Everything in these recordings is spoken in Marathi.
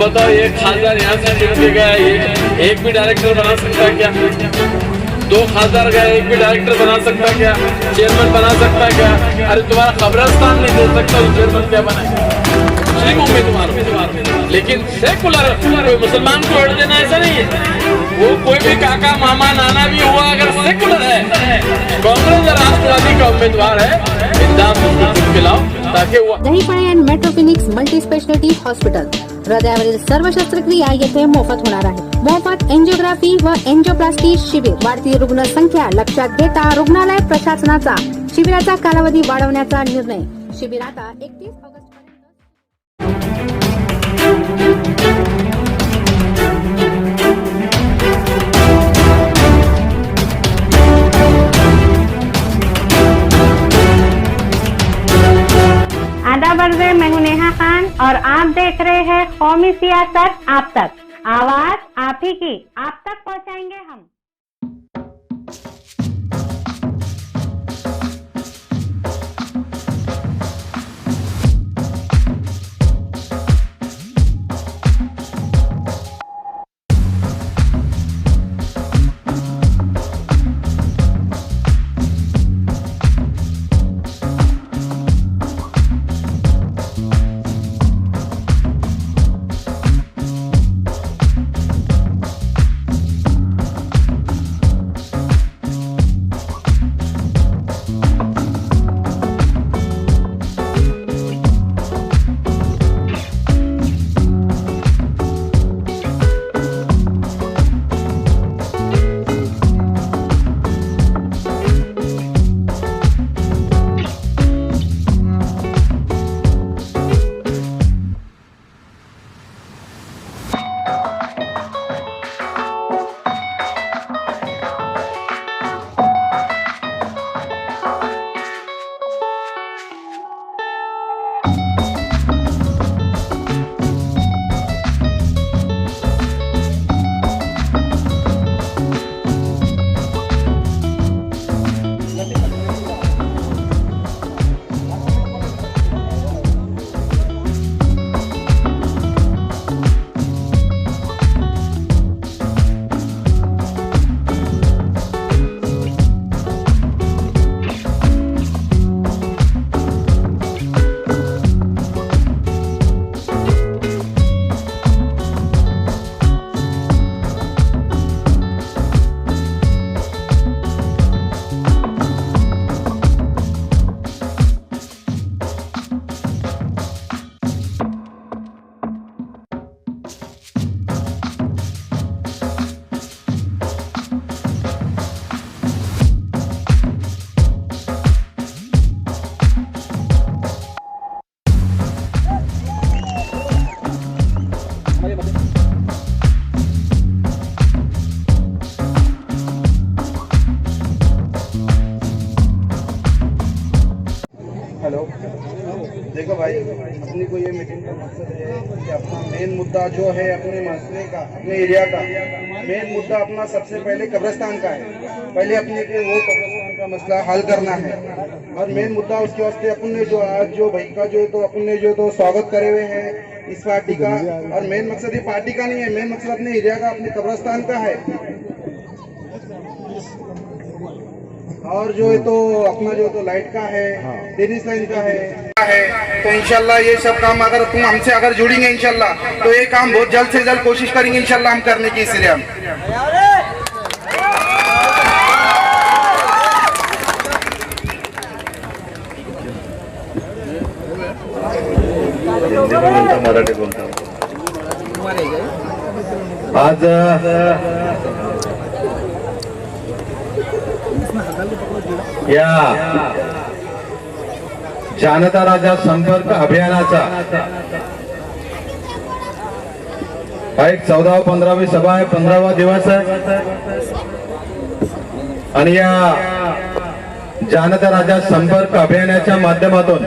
बताओ, एक खासदार यहाँ से चुन के गया, एक भी डायरेक्टर बना सकता है क्या? 2 खासदार गए, एक भी डायरेक्टर बना सकता है क्या? चेयरमैन बना सकता है क्या? अरे तुम्हारा कब्रिस्तान नहीं दे सकता तो चेयरमैन क्या बनाएगा? मुस्लिम उम्मीदवार, लेकिन सेकुलर कोई मुसलमान को वोट देना ऐसा नहीं है। वो कोई भी काका मामा नाना भी हुआ, अगर सेकुलर है, कांग्रेस और राष्ट्रवादी का उम्मीदवार है, इंतजाम खिलाओ ताकि वो दहीफळा अँड मेट्रोफिनिक्स मल्टी स्पेशालिटी हॉस्पिटल हृदयावरील सर्व शस्त्रक्रिया येथे मोफत होणार आहे। मोफत एंजिओग्राफी व एंजिओप्लास्टी शिबिर। वाढती रुग्ण संख्या लक्षात घेता रुग्णालय प्रशासनाचा शिबिराचा कालावधी वाढवण्याचा निर्णय। शिबिर आता 31 ऑगस्ट आदाब अर्ज़, मैं हूं नेहा खान और आप देख रहे हैं कौमी सियासत आप तक। आवाज आप ही की, आप तक पहुंचाएंगे हम। हेलो, देखो भाई, अपनी को ये मीटिंग का मकसद है कि अपना मेन मुद्दा जो है अपने मसले का, अपने एरिया का मेन मुद्दा अपना सबसे पहले कब्रिस्तान का है। पहले अपने के वो कब्रिस्तान का मसला हल करना है और मेन मुद्दा उसके वास्ते अपन ने जो आज जो भाई का जो है तो अपन ने जो तो स्वागत करे हुए हैं इस पार्टी का। और मेन मकसद ये पार्टी का नहीं है, मेन मकसद अपने एरिया का, अपने कब्रिस्तान का है। और जो है तो अपना जो तो लाइट का है, टेनिस लाइन का है। तो इंशाल्लाह ये सब काम अगर तुम हमसे अगर जुड़ेंगे इंशाल्लाह तो ये काम बहुत जल्द से जल्द कोशिश करेंगे इंशाल्लाह हम करने की। इसलिए हम मराठी बोलता आज या जनता राजा संपर्क अभियानाचा हा एक 14वी-15वी सभा आहे, 15वा दिवस आहे आणि या जनता राजा संपर्क अभियानाच्या माध्यमातून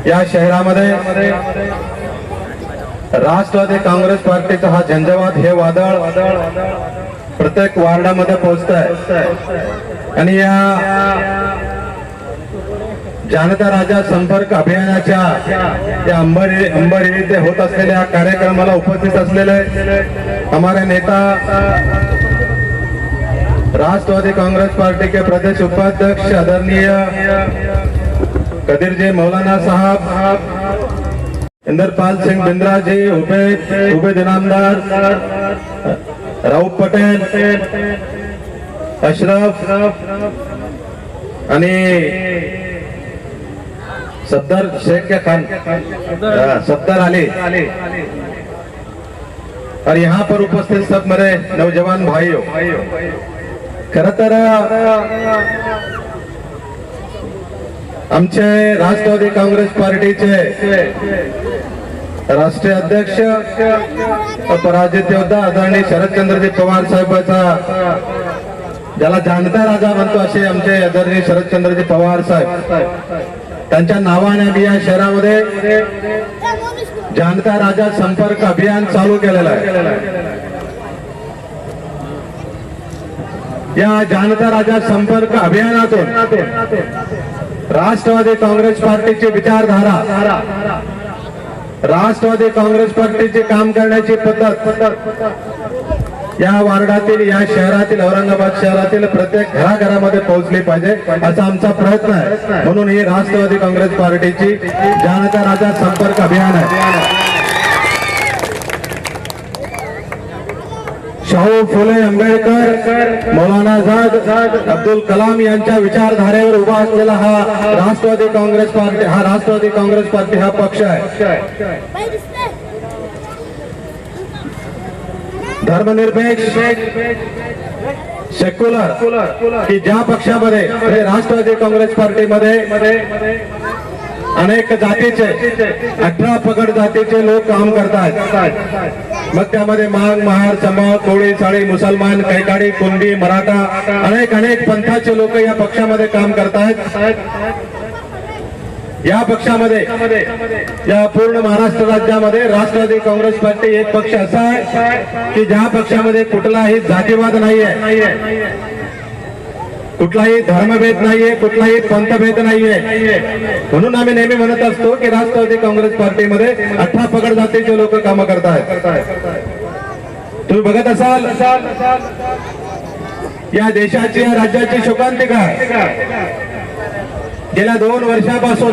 या शहरामध्ये राष्ट्रवादी काँग्रेस पार्टीचा हा झंझावात हे वादळ प्रत्येक वार्डामध्ये पोहोचत आहे आणि या जनता राजा संपर्क अभियानाच्या या अंबरी येथे होत असलेल्या कार्यक्रमाला उपस्थित असलेले हमारे नेता राष्ट्रवादी कांग्रेस पार्टी के प्रदेश उपाध्यक्ष आदरणीय कदीर जी मौलाना साहब, इंद्रपाल सिंह बिंद्रा जी, उबेद इनामदार, राऊफ पटेल, अशरफ आणि सत्तर शेख के खान, सत्तर अली और यहाँ पर उपस्थित सब मेरे नौजवान भाइयों, खरं तर आमचे राष्ट्रवादी काँग्रेस पार्टीचे राष्ट्रीय अध्यक्ष पराजित योद्धा आदरणीय शरदचंद्रजी पवार साहेबाचा, ज्याला जानता राजा म्हणतो असे आमचे आदरणीय शरदचंद्रजी पवार साहेब, त्यांच्या नावाने मी या शहरामध्ये जानता राजा संपर्क अभियान चालू केलेलं आहे. या जानता राजा संपर्क अभियानातून राष्ट्रवादी काँग्रेस पार्टीची विचारधारा, राष्ट्रवादी काँग्रेस पार्टीची काम करण्याची पद्धत या वार्डातील, या शहरातील, औरंगाबाद शहरातील प्रत्येक घराघरामध्ये पोहोचली पाहिजे असा आमचा प्रयत्न आहे. म्हणून ही राष्ट्रवादी काँग्रेस पार्टीची जनता राजा संपर्क अभियान आहे. शाहू फुले आंबेडकर, मौलाना आझाद, अब्दुल कलाम यांच्या विचारधारेवर उभा असलेला हा राष्ट्रवादी काँग्रेस पार्टी, हा पक्ष आहे. धर्मनिरपेक्ष, सेक्युलर, की ज्या पक्षामध्ये राष्ट्रवादी काँग्रेस पार्टीमध्ये अनेक जातीचे 18 पगड जातीचे लोक काम करतात. मग त्यामध्ये मांग, महार, चमाळ, कोळी, साळी, मुसलमान, कैकाडी, कुंडी, मराठा, अनेक पंथाचे लोक या पक्षामध्ये काम करतात. या पक्षामध्ये, या पूर्ण महाराष्ट्र राज्यामध्ये राष्ट्रवादी काँग्रेस पार्टी एक पक्ष असा आहे की ज्या पक्षामध्ये कुठलाही जातीवाद नाहीये, कुठलाही धर्मभेद नाहीये, कुठलाही पंथभेद नाहीये. म्हणून आम्ही नेहमी म्हणत असतो की राष्ट्रवादी काँग्रेस पार्टीमध्ये 18 पगड जातीचे लोक काम करतायत. तुम्ही बघत असाल या देशाची, या राज्याची शोकांतिका आहे. गेल्या 2 वर्षापासून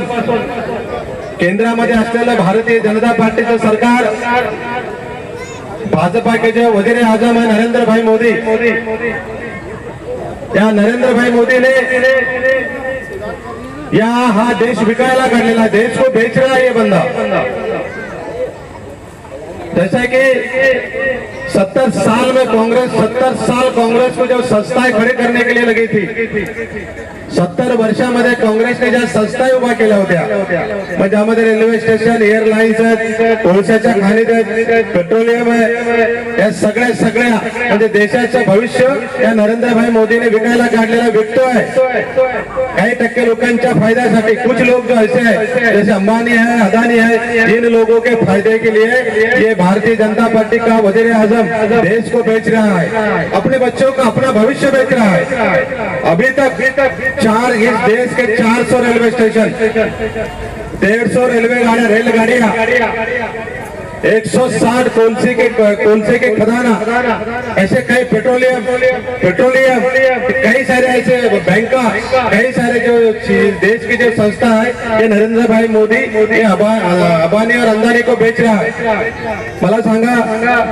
केंद्रामध्ये असलेलं भारतीय जनता पार्टीचं सरकार, भाजपा के जो वजीर आजम है नरेंद्र भाई मोदी, या नरेंद्र भाई मोदीने या हा देश विकायला काढलेला, देश को बेच रहा है ये बंदा. जैसा कि 70 साल में कांग्रेस, 70 साल कांग्रेस को जो संस्थाएं खड़े करने के लिए लगी थी, 70 वर्षामध्ये काँग्रेसने ज्या संस्था उभा केल्या होत्या, म्हणजे ज्यामध्ये रेल्वे स्टेशन, एअरलाईन्स आहेत, कोळशाच्या खाणीत आहेत, पेट्रोलियम आहे, या सगळ्या म्हणजे देशाचं भविष्य या नरेंद्रभाई मोदीने विकायला काढलेला विकतोय. काही टक्के लोकांच्या फायद्यासाठी. कुछ लोग जो ऐसे हैं जैसे अंबानी है, अदानी है, इन लोगों के फायदे के लिए ये भारतीय जनता पार्टी का वजीर आजम देश को बेच रहा है, अपने बच्चों का अपना भविष्य बेच रहा है. अभी तक इस देश के 400 रेलवे स्टेशन, 150 रेलगाड़ियां, 160 कोलसे के खदाना, ऐसे कई पेट्रोलियम, कई सारे ऐसे बैंका, कई सारे जो देश की जो संस्था है ये नरेंद्र भाई मोदी अबानी और अंदानी को बेच रहा है. मला सांगा,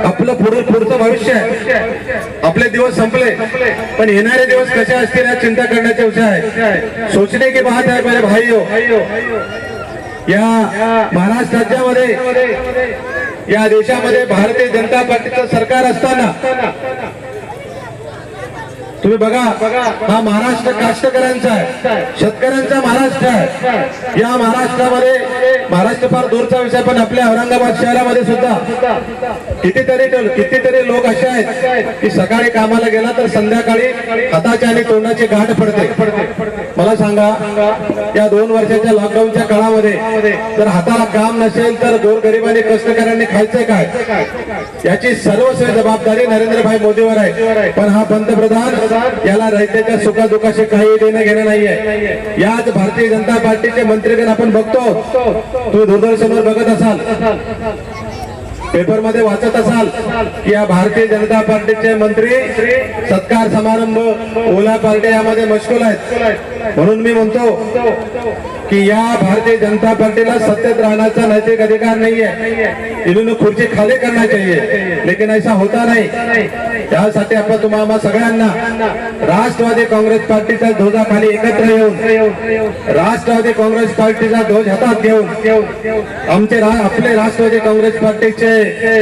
आपलं पुढचं भविष्य आहे, आपले दिवस संपले, पण येणारे दिवस कसे असतील या चिंता करण्याचा विषय आहे. सोचने की बात है मेरे भाइयों. या महाराष्ट्र राज्यामध्ये, या देशामध्ये भारतीय जनता पार्टीचं सरकार असताना तुम्ही बघा, हा महाराष्ट्र काष्टकऱ्यांचा आहे, शेतकऱ्यांचा महाराष्ट्र आहे. या महाराष्ट्रामध्ये, महाराष्ट्र फार दूरचा विषय, पण आपल्या औरंगाबाद शहरामध्ये सुद्धा कितीतरी लोक असे आहेत की सकाळी कामाला गेला तर संध्याकाळी हाताची आणि तोंडाची गाठ पडते. मला सांगा, या 2 वर्षाच्या लॉकडाऊनच्या काळामध्ये जर हाताला काम नसेल तर गोरगरिबांनी कष्टकऱ्यांनी खायचं काय? याची सर्वस्व जबाबदारी नरेंद्रभाई मोदीवर आहे. पण हा पंतप्रधान याला रयतेच्या सुखादुखाशी काही देणं घेणं नाहीये. याच भारतीय जनता पार्टीचे मंत्रीगण आपण बघतो, तू दूरदर्शनवर बघत असाल, पेपर मध्ये वाचत असाल की या भारतीय जनता पार्टीचे मंत्री सत्कार समारंभ ओला पार्टी यामध्ये मशगूल आहेत. म्हणून मी म्हणतो की या भारतीय जनता पार्टीला सत्तेत राहण्याचा नैतिक अधिकार नहीं है. इन्होंने खुर्ची खाली करना चाहिए, लेकिन ऐसा होता नहीं. त्यासाठी आपण तुम्हाला सगळ्यांना राष्ट्रवादी काँग्रेस पार्टीचा ध्वजाखाली एकत्र येऊन राष्ट्रवादी काँग्रेस पार्टीचा ध्वज हातात घेऊन आपले राष्ट्रवादी काँग्रेस पार्टीचे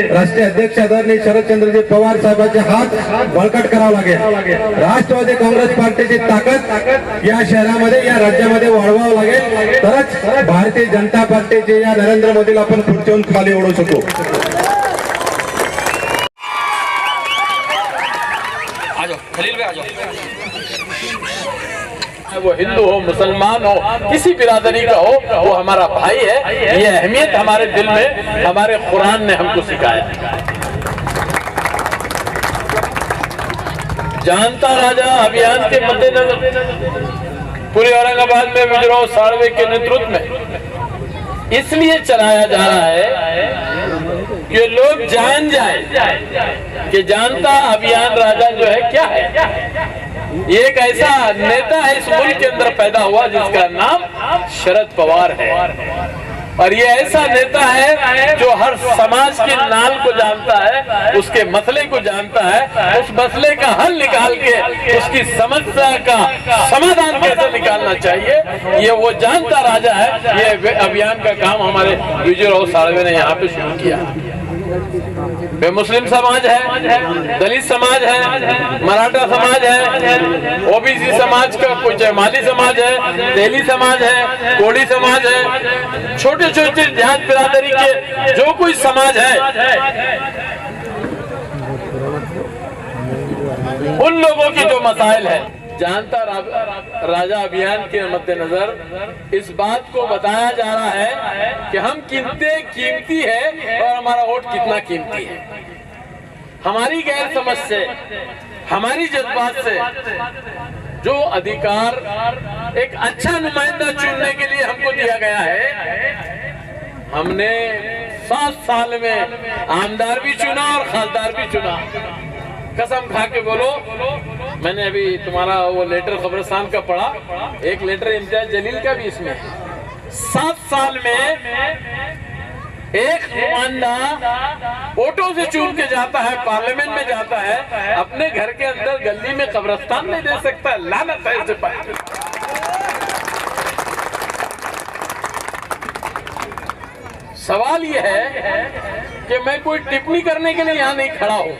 राष्ट्रीय अध्यक्ष आदरणीय शरदचंद्रजी पवार साहेबांचे हात बळकट करावा लागेल. राष्ट्रवादी काँग्रेस पार्टीची ताकद या शहरामध्ये या राज्यामध्ये वाढवावं लागेल, तरच भारतीय जनता पार्टीचे या नरेंद्र मोदीला आपण खुर्चीवरून खाली ओढू शकू. वो हिंदू हो, मुसलमान हो, किसी बिरादरी का हो, वो हमारा भाई है. ये अहमियत हमारे दिल में हमारे कुरान ने हमको सिखाया. जानता राजा अभियान के मद्देनजर पूरे औरंगाबाद में विजयराव साळवे के नेतृत्व में इसलिए चलाया जा रहा है कि लोग जान जाए कि जानता अभियान राजा जो है क्या है. एक ऐसा नेता है इस मुल्क के अंदर पैदा हुआ जिसका नाम शरद पवार है, और ये ऐसा नेता है जो हर समाज के नाल को जानता है, उसके मसले को जानता है, उस मसले का हल निकाल के उसकी समस्या का समाधान कैसे निकालना चाहिए, ये वो जानता राजा है. ये अभियान का काम हमारे विजयराव साळवे ने यहाँ पे शुरू किया. वे मुस्लिम समाज है, दलित समाज है, मराठा समाज है, ओबीसी समाज का कुछ जयमाली समाज है, तेली समाज है, कोड़ी समाज है, छोटे छोटे जात बिरादरी के जो कोई समाज है, उन लोगों की जो मसाइल है, जानता राजा अभियान के मद्देनजर इस बात को बताया जा रहा है कि हम कितने कीमती है और हमारा वोट कितना कीमती है. हमारी गैर समझ से, हमारी जज्बात से जो अधिकार एक अच्छा नुमाइंदा चुनने के लिए हमको दिया गया है, हमने 7 साल में आमदार भी चुना और खासदार भी चुना. कसम खा के बोलो, मैंने अभी तुम्हारा वो लेटर कब्रिस्तान का पढ़ा, एक लेटर इम्तियाज जलील का भी इसमें है. 7 साल में एक नुमाइंदा वोटों से चुन के जाता है, पार्लियामेंट में जाता है, अपने घर के अंदर गली में कब्रिस्तान नहीं दे सकता. लानत है इसे पर. सवाल ये है कि मैं कोई टिप्पणी करने के लिए यहाँ नहीं खड़ा हूँ.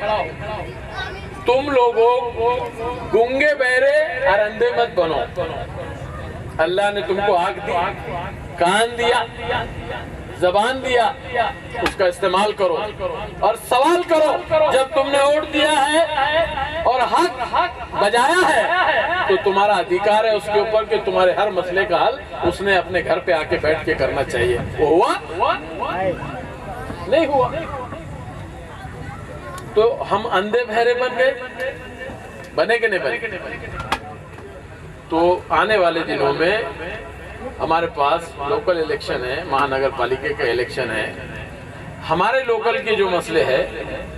तुम लोगों गूंगे बहरे और अंधे मत बनो. अल्लाह ने तुमको आंख दी, कान दिया, जबान दिया, उसका इस्तेमाल करो और सवाल करो. जब तुमने वोट दिया है और हक बजाया है तो तुम्हारा अधिकार है उसके ऊपर कि तुम्हारे हर मसले का हल उसने अपने घर पे आके बैठ के करना चाहिए. वो हुआ? नहीं हुआ. तो हम अंधे बहरे बन गए, बने कि नहीं बने? तो आने वाले दिनों में हमारे पास लोकल इलेक्शन है, महानगर पालिका का इलेक्शन है. हमारे लोकल के जो मसले हैं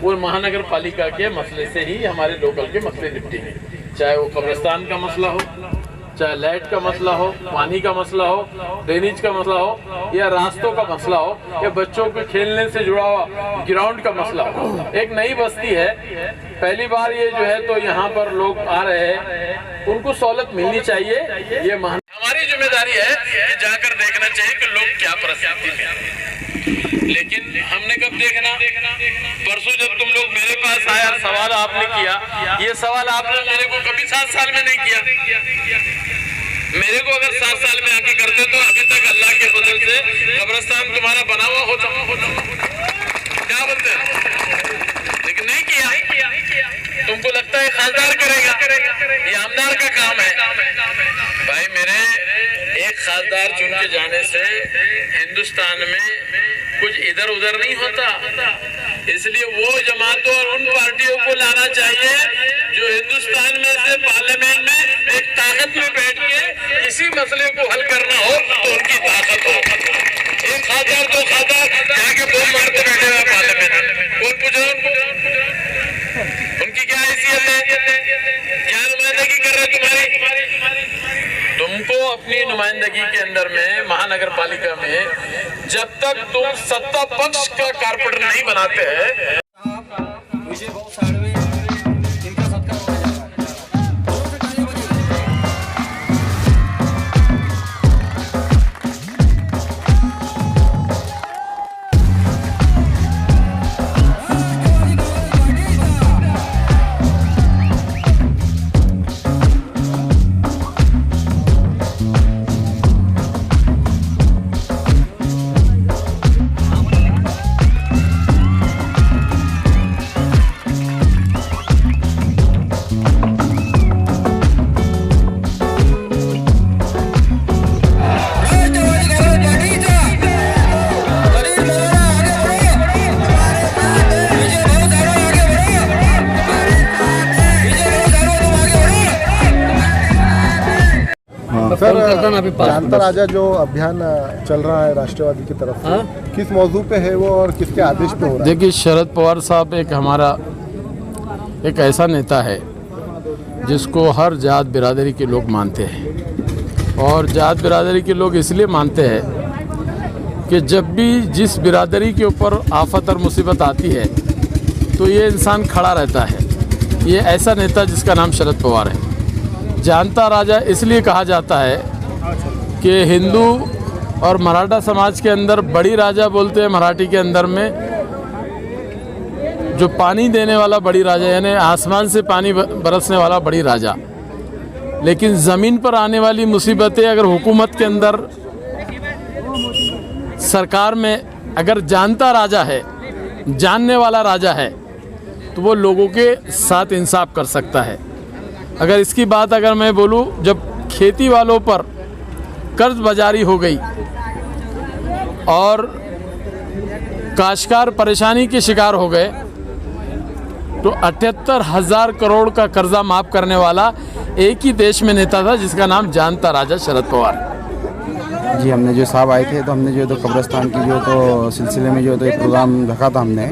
वो महानगर पालिका के मसले से ही हमारे लोकल के मसले निपटेंगे. चाहे वो कब्रिस्तान का मसला हो, चाहे लाइट का मसला हो, पानी का मसला हो, ड्रेनेज का मसला हो, या रास्तों का मसला हो, या बच्चों के खेलने से जुड़ा हुआ ग्राउंड का मसला हो. एक नई बस्ती है, पहली बार ये जो है तो यहाँ पर लोग आ रहे हैं, उनको सहूलत मिलनी चाहिए. ये हमारी जिम्मेदारी है कि जाकर देखना चाहिए कि लोग क्या परिस्थिति में हैं. लेकिन हमने कब देखना? परसों जब तुम लोग मेरे पास आया, सवाल आपने किया, ये सवाल आपने मेरे को कभी 7 साल में नहीं किया. मेरे को अगर 7 साल में आके करते तो अभी तक अल्लाह के फजल से कब्रिस्तान तुम्हारा बना हुआ होता. क्या बोलते हैं? लेकिन नहीं किया. तुमको लगता है खासदार करेगा? ये आमदार का काम है। भाई मेरे, एक खासदार चुन के जाने से हिंदुस्तान में कुछ इधर उधर नहीं होता। इसलिए वो जमातों और उन पार्टियों को लाना चाहिए जो हिंदुस्तान में से पार्लियामेंट में एक ताकत में बैठ के किसी मसले को हल करना हो तो उनकी ताकत हो। एक खासदार दो खासदार जाके बोल मारते बैठे हुए पार्लियामेंट में, कौन पूछे उनको? उनकी क्या हैसियत है? क्या नुमाइंदगी कर रहे तुम्हारी? तुमको अपनी नुमाइंदगी के अंदर में महानगर पालिका में जब तक तुम सत्ता पक्ष का कारपोरेटर नहीं बनाते हैं, सर, जानता राजा जो अभियान चल रहा है राष्ट्रवादी की तरफ से, किस मौजू पे है वो और किसके आदेश पे हो रहा है? देखिए, शरद पवार साहब एक हमारा एक ऐसा नेता है जिसको हर जात बिरादरी के लोग मानते हैं। और जात बिरादरी के लोग इसलिए मानते हैं कि जब भी जिस बिरादरी के ऊपर आफत और मुसीबत आती है तो ये इंसान खड़ा रहता है। ये ऐसा नेता जिसका नाम शरद पवार है। जानता राजा इसलिए कहा जाता है कि हिंदू और मराठा समाज के अंदर बड़ी राजा बोलते हैं, मराठी के अंदर में जो पानी देने वाला बड़ी राजा, यानी आसमान से पानी बरसने वाला बड़ी राजा। लेकिन ज़मीन पर आने वाली मुसीबतें अगर हुकूमत के अंदर, सरकार में अगर जानता राजा है, जानने वाला राजा है, तो वो लोगों के साथ इंसाफ कर सकता है। अगर इसकी बात अगर मैं बोलूं, जब खेती वालों पर कर्ज बाजारी हो गई और काश्तकार परेशानी के शिकार हो गए, तो 78,000 करोड़ का कर्जा माफ़ करने वाला एक ही देश में नेता था जिसका नाम जानता राजा शरद पवार। जी, हमने जो साहब आए थे तो हमने जो तो कब्रिस्तान की जो तो सिलसिले में जो तो एक प्रोग्राम रखा था हमने,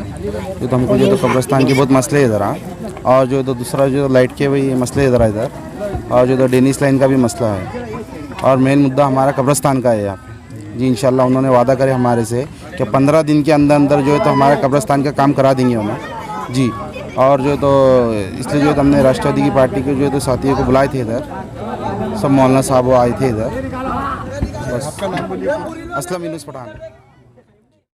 जो तो हमको जो तो कब्रिस्तान के बहुत मसले इधर, और जो तो दूसरा जो लाइट के वही मसले इधर इधर, और जो तो डेनिस लाइन का भी मसला है, और मेन मुद्दा हमारा कब्रिस्तान का है यहाँ पे। जी, इंशाल्लाह उन्होंने वादा करे हमारे से कि 15 दिन के अंदर अंदर जो है तो हमारा कब्रिस्तान का काम करा देंगे उन्हें। जी, और जो तो इसलिए जो हमने राष्ट्रवादी की पार्टी के जो तो साथियों को बुलाए थे इधर, सब मौलाना साहब वो आए थे इधर। बस। असलम यूनुस पठान।